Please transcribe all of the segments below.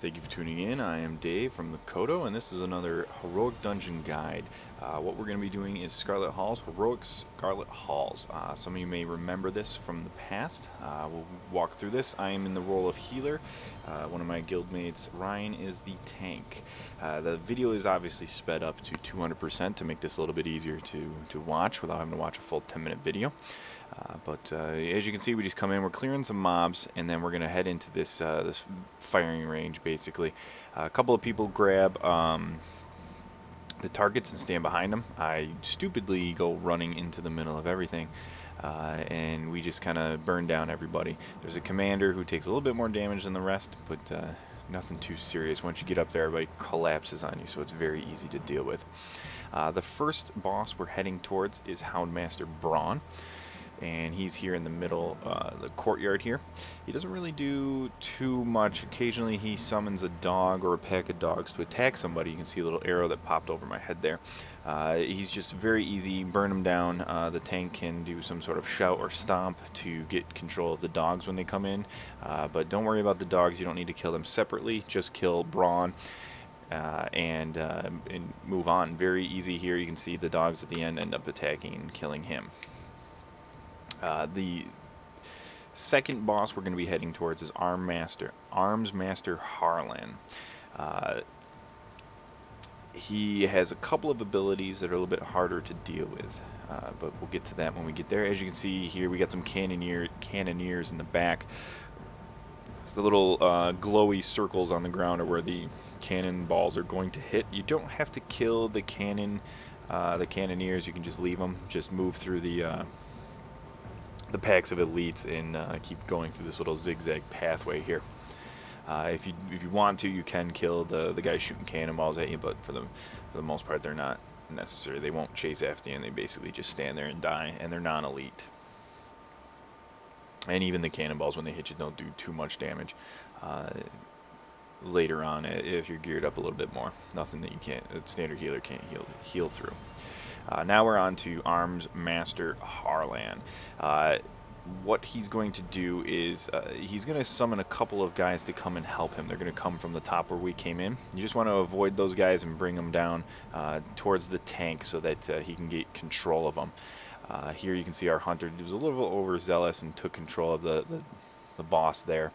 Thank you for tuning in. I am Dave from the Kodo, and this is another Heroic Dungeon Guide. What we're going to be doing is Scarlet Halls, Heroic Scarlet Halls. Some of you may remember this from the past. We'll walk through this. I am in the role of healer. One of my guildmates, Ryan, is the tank. The video is obviously sped up to 200% to make this a little bit easier to watch without having to watch a full 10-minute video. But as you can see, we just come in, we're clearing some mobs, and then we're going to head into this this firing range, basically. A couple of people grab the targets and stand behind them. I stupidly go running into the middle of everything, and we just kind of burn down everybody. There's a commander who takes a little bit more damage than the rest, but nothing too serious. Once you get up there, everybody collapses on you, so it's very easy to deal with. The first boss we're heading towards is Houndmaster Bron. And he's here in the middle, the courtyard here. He doesn't really do too much. Occasionally he summons a dog or a pack of dogs to attack somebody. You can see a little arrow that popped over my head there. He's just very easy. Burn him down. The tank can do some sort of shout or stomp to get control of the dogs when they come in. But don't worry about the dogs. You don't need to kill them separately. Just kill Bron. And move on. Very easy here. You can see the dogs at the end up attacking and killing him. The second boss we're going to be heading towards is Armsmaster Harlan. He has a couple of abilities that are a little bit harder to deal with, but we'll get to that when we get there. As you can see here, we got some cannoneers in the back. The little glowy circles on the ground are where the cannonballs are going to hit. You don't have to kill the cannoneers. You can just leave them. Just move through the packs of elites and keep going through this little zigzag pathway here. If you want to, you can kill the guys shooting cannonballs at you, but for the most part, they're not necessary. They won't chase after you, and they basically just stand there and die, and they're non-elite. And even the cannonballs, when they hit you, don't do too much damage. Later on, if you're geared up a little bit more, nothing that a standard healer can't heal through. Now we're on to Armsmaster Harlan. What he's going to do is he's going to summon a couple of guys to come and help him. They're going to come from the top where we came in. You just want to avoid those guys and bring them down towards the tank so that he can get control of them. Here you can see our hunter was a little overzealous and took control of the boss there.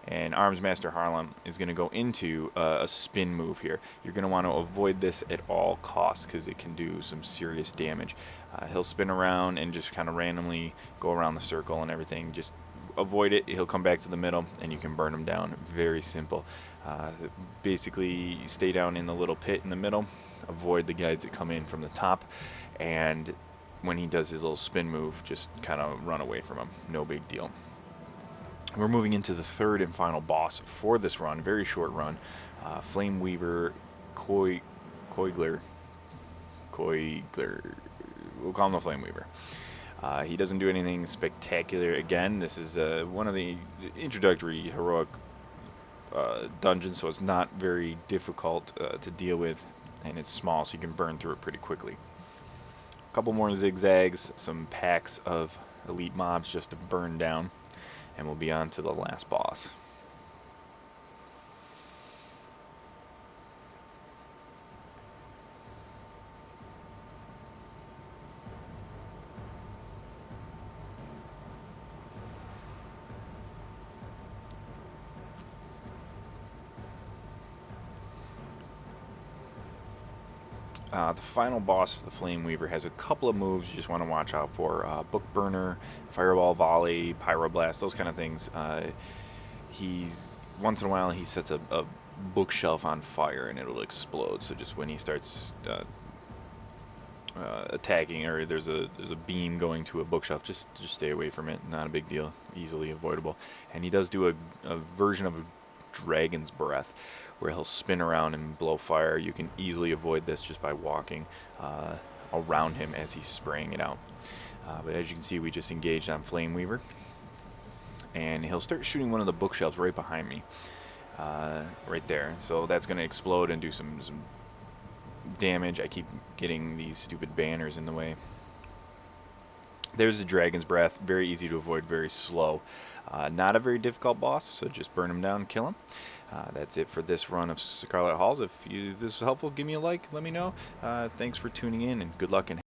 And Armsmaster Harlan is going to go into a spin move here. You're going to want to avoid this at all costs because it can do some serious damage. He'll spin around and just kind of randomly go around the circle and everything. Just avoid it. He'll come back to the middle and you can burn him down. Very simple. Basically, you stay down in the little pit in the middle. Avoid the guys that come in from the top. And when he does his little spin move, just kind of run away from him. No big deal. We're moving into the third and final boss for this run, very short run. Flame Weaver Koigler. We'll call him the Flame Weaver. He doesn't do anything spectacular. Again, this is one of the introductory heroic dungeons, so it's not very difficult to deal with, and it's small, so you can burn through it pretty quickly. A couple more zigzags, some packs of elite mobs just to burn down. And we'll be on to the last boss. The final boss, the Flame Weaver, has a couple of moves you just want to watch out for. Book Burner, Fireball Volley, Pyroblast, those kind of things. Once in a while he sets a bookshelf on fire and it'll explode. So just when he starts attacking, or there's a beam going to a bookshelf, just stay away from it. Not a big deal, easily avoidable. And he does do a version of a Dragon's Breath, where he'll spin around and blow fire. You can easily avoid this just by walking around him as he's spraying it out. But as you can see, we just engaged on Flame Weaver. And he'll start shooting one of the bookshelves right behind me. Right there. So that's going to explode and do some damage. I keep getting these stupid banners in the way. There's the Dragon's Breath, very easy to avoid, very slow. Not a very difficult boss, so just burn him down, kill him. That's it for this run of Scarlet Halls. If this was helpful, give me a like, let me know. Thanks for tuning in, and good luck and